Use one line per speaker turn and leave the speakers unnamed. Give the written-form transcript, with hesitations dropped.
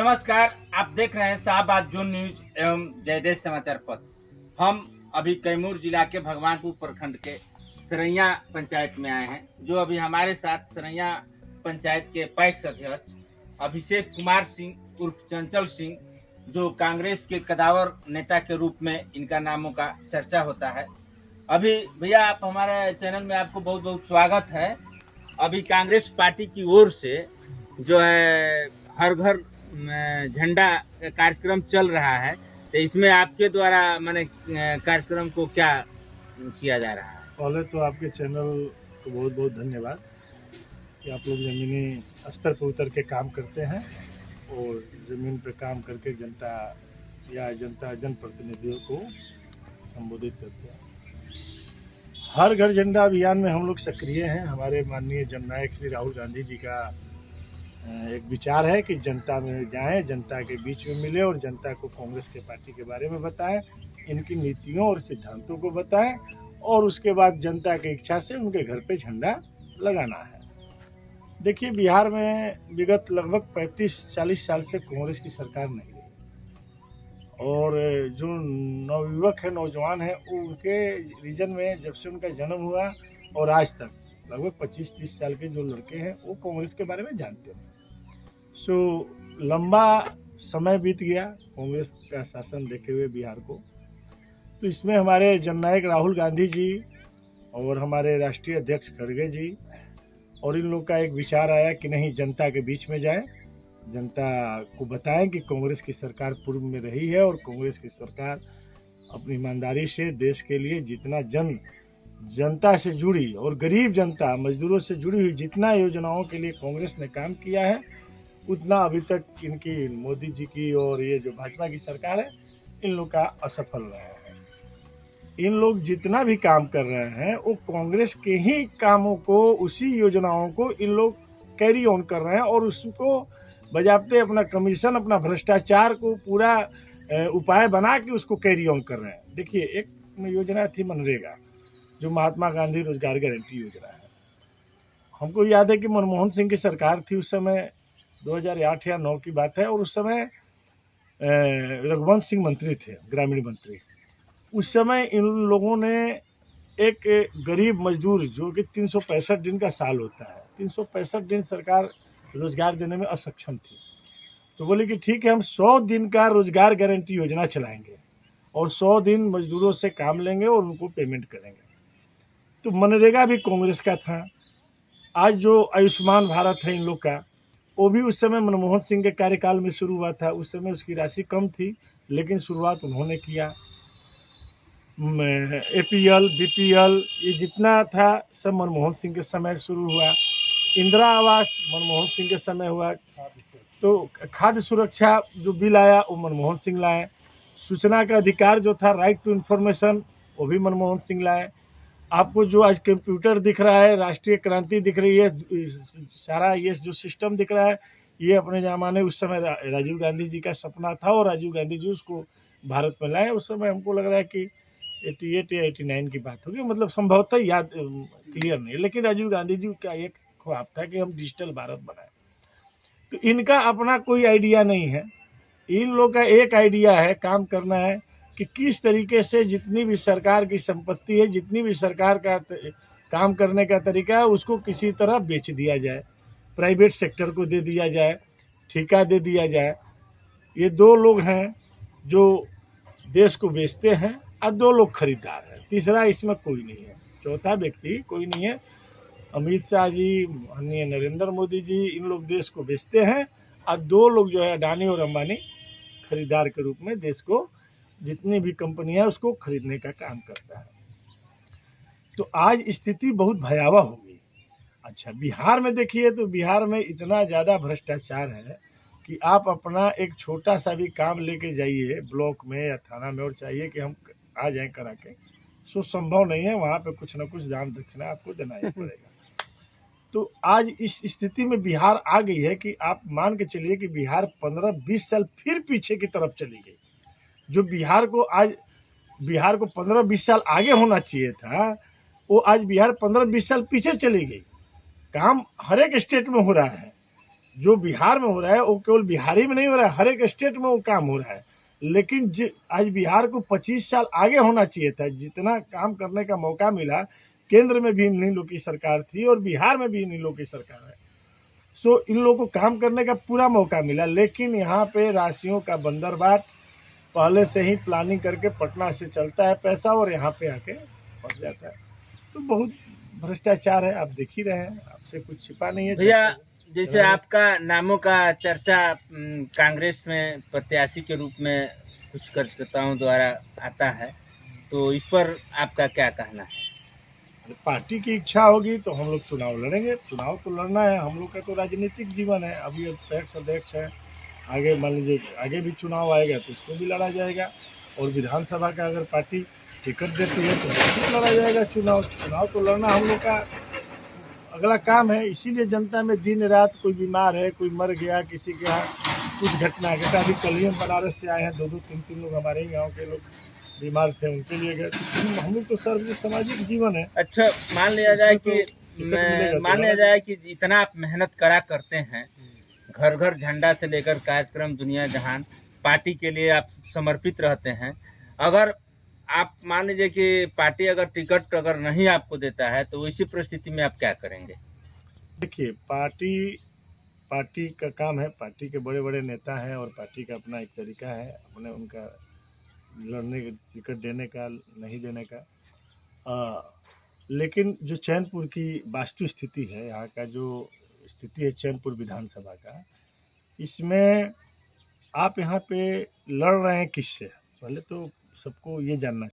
नमस्कार, आप देख रहे हैं शाहबाद जोन न्यूज एवं जयदेव समाचार पत्र। हम अभी कैमूर जिला के भगवानपुर प्रखंड के सरैया पंचायत में आए हैं। जो अभी हमारे साथ सरैया पंचायत के पैक्स अध्यक्ष अभिषेक कुमार सिंह उर्फ चंचल सिंह, जो कांग्रेस के कदावर नेता के रूप में इनका नामों का चर्चा होता है। अभी भैया, आप हमारे चैनल में आपको बहुत बहुत स्वागत है। अभी कांग्रेस पार्टी की ओर से जो है हर घर झंडा कार्यक्रम चल रहा है, तो इसमें आपके द्वारा माने कार्यक्रम को क्या किया जा रहा है?
पहले तो आपके चैनल को बहुत बहुत धन्यवाद कि आप लोग ज़मीनी स्तर पर उतर के काम करते हैं और ज़मीन पे काम करके जनता या जनप्रतिनिधियों को संबोधित करते हैं। हर घर झंडा अभियान में हम लोग सक्रिय हैं। हमारे माननीय जननायक श्री राहुल गांधी जी का एक विचार है कि जनता में जाएं, जनता के बीच में मिले और जनता को कांग्रेस के पार्टी के बारे में बताएं, इनकी नीतियों और सिद्धांतों को बताएं और उसके बाद जनता की इच्छा से उनके घर पे झंडा लगाना है। देखिए, बिहार में विगत लगभग 35-40 साल से कांग्रेस की सरकार नहीं रही और जो नवयुवक है, नौजवान है, उनके रीजन में जब से उनका जन्म हुआ और आज तक लगभग 25-30 साल के जो लड़के हैं वो कांग्रेस के बारे में जानते हैं। सो लंबा समय बीत गया कांग्रेस का शासन देखे हुए बिहार को। तो इसमें हमारे जननायक राहुल गांधी जी और हमारे राष्ट्रीय अध्यक्ष खड़गे जी और इन लोग का एक विचार आया कि नहीं, जनता के बीच में जाएं, जनता को बताएं कि कांग्रेस की सरकार पूर्व में रही है और कांग्रेस की सरकार अपनी ईमानदारी से देश के लिए जितना जनता से जुड़ी और गरीब जनता, मजदूरों से जुड़ी हुई जितना योजनाओं के लिए कांग्रेस ने काम किया है, उतना अभी तक इनकी मोदी जी की और ये जो भाजपा की सरकार है, इन लोग का असफल रहा है। इन लोग जितना भी काम कर रहे हैं वो कांग्रेस के ही कामों को, उसी योजनाओं को इन लोग कैरी ऑन कर रहे हैं और उसको बजाते अपना कमीशन, अपना भ्रष्टाचार को पूरा उपाय बना के उसको कैरी ऑन कर रहे हैं। देखिए, एक योजना थी मनरेगा, जो महात्मा गांधी रोजगार गारंटी योजना है। हमको याद है कि मनमोहन सिंह की सरकार थी उस समय, 2008 या 9 की बात है, और उस समय रघुवंश सिंह मंत्री थे, ग्रामीण मंत्री। उस समय इन लोगों ने एक गरीब मजदूर, जो कि 365 दिन का साल होता है, 365 दिन सरकार रोजगार देने में असक्षम थी, तो बोले कि ठीक है, हम 100 दिन का रोजगार गारंटी योजना चलाएंगे और 100 दिन मजदूरों से काम लेंगे और उनको पेमेंट करेंगे। तो मनरेगा भी कांग्रेस का था। आज जो आयुष्मान भारत है इन लोग का, वो भी उस समय मनमोहन सिंह के कार्यकाल में शुरू हुआ था। उस समय उसकी राशि कम थी, लेकिन शुरुआत उन्होंने किया। APL, BPL, ये जितना था सब मनमोहन सिंह के समय शुरू हुआ। इंदिरा आवास मनमोहन सिंह के समय हुआ। तो खाद्य सुरक्षा जो बिल आया वो मनमोहन सिंह लाए। सूचना का अधिकार जो था, राइट टू इन्फॉर्मेशन, वो भी मनमोहन सिंह लाए। आपको जो आज कंप्यूटर दिख रहा है, राष्ट्रीय क्रांति दिख रही है, सारा ये जो सिस्टम दिख रहा है, ये अपने ज़माने उस समय राजीव गांधी जी का सपना था और राजीव गांधी जी उसको भारत में लाए। उस समय हमको लग रहा है कि 88 या 89 की बात होगी, मतलब संभवतः याद क्लियर नहीं, लेकिन राजीव गांधी जी का एक ख्वाब था कि हम डिजिटल भारत बनाए। तो इनका अपना कोई आइडिया नहीं है, इन लोग का एक आइडिया है, काम करना है कि किस तरीके से जितनी भी सरकार की संपत्ति है, जितनी भी सरकार का काम करने का तरीका है, उसको किसी तरह बेच दिया जाए, प्राइवेट सेक्टर को दे दिया जाए, ठेका दे दिया जाए। ये दो लोग हैं जो देश को बेचते हैं और दो लोग खरीदार हैं, तीसरा इसमें कोई नहीं है, चौथा व्यक्ति कोई नहीं है। अमित शाह जी, माननीय नरेंद्र मोदी जी, इन लोग देश को बेचते हैं और दो लोग जो है अडानी और अंबानी खरीदार के रूप में देश को, जितनी भी कंपनियां उसको खरीदने का काम करता है। तो आज स्थिति बहुत भयावह हो गई। अच्छा, बिहार में देखिए, तो बिहार में इतना ज़्यादा भ्रष्टाचार है कि आप अपना एक छोटा सा भी काम लेके जाइए ब्लॉक में या थाना में और चाहिए कि हम आ जाएं करा के, सो संभव नहीं है। वहाँ पे कुछ ना कुछ दान दक्षिणा आपको देना ही पड़ेगा। तो आज इस स्थिति में बिहार आ गई है कि आप मान के चलिए कि बिहार 15-20 साल फिर पीछे की तरफ चली गई। जो बिहार को 15-20 साल आगे होना चाहिए था, वो आज बिहार 15-20 साल पीछे चली गई। काम हर एक स्टेट में हो रहा है, जो बिहार में हो रहा है वो केवल बिहारी में नहीं हो रहा है, हर एक स्टेट में वो काम हो रहा है। लेकिन आज बिहार को 25 साल आगे होना चाहिए था। जितना काम करने का मौका मिला, केंद्र में भी इन्हीं लोग की सरकार थी और बिहार में भी इन्हीं लोग की सरकार है। सो इन लोगों को काम करने का पूरा मौका मिला, लेकिन यहाँ पे राशियों का बंदरबाट पहले से ही प्लानिंग करके पटना से चलता है पैसा और यहाँ पे आके फंस जाता है। तो बहुत भ्रष्टाचार है, आप देख ही रहे हैं, आपसे कुछ छिपा नहीं है
भैया। जैसे आपका नामों का चर्चा कांग्रेस में प्रत्याशी के रूप में कुछ कार्यकर्ताओं द्वारा आता है, तो इस पर आपका क्या कहना है?
पार्टी की इच्छा होगी तो हम लोग चुनाव लड़ेंगे। चुनाव तो लड़ना है, हम लोग का तो राजनीतिक जीवन है। अभी अध्यक्ष है, आगे मान लीजिए आगे भी चुनाव आएगा तो उसको भी लड़ा जाएगा, और विधानसभा का अगर पार्टी टिकट देती है तो उसको लड़ा जाएगा चुनाव। चुनाव तो लड़ना हम लोग का अगला काम है। इसीलिए जनता में दिन रात, कोई बीमार है, कोई मर गया, किसी के यहाँ कुछ घटना घटा। अभी कल ही हम बनारस से आए हैं, 2-3 लोग हमारे ही गाँव के लोग बीमार थे, उनके लिए गए। हम लोग तो सामाजिक जीवन है।
अच्छा, मान लिया जाए
तो
कि मान लिया जाए कि इतना आप मेहनत करा करते हैं, घर घर झंडा से लेकर कार्यक्रम दुनिया जहान, पार्टी के लिए आप समर्पित रहते हैं। अगर आप मान लीजिए कि पार्टी अगर टिकट अगर नहीं आपको देता है, तो इसी परिस्थिति में आप क्या करेंगे?
देखिए, पार्टी का काम है, पार्टी के बड़े बड़े नेता हैं और पार्टी का अपना एक तरीका है अपने उनका लड़ने टिकट देने का, नहीं देने का। लेकिन जो चैनपुर की वास्तु स्थिति है, यहाँ का जो स्थिति है चैनपुर विधानसभा का, इसमें आप यहाँ पे लड़ रहे हैं किससे? पहले तो सबको ये जानना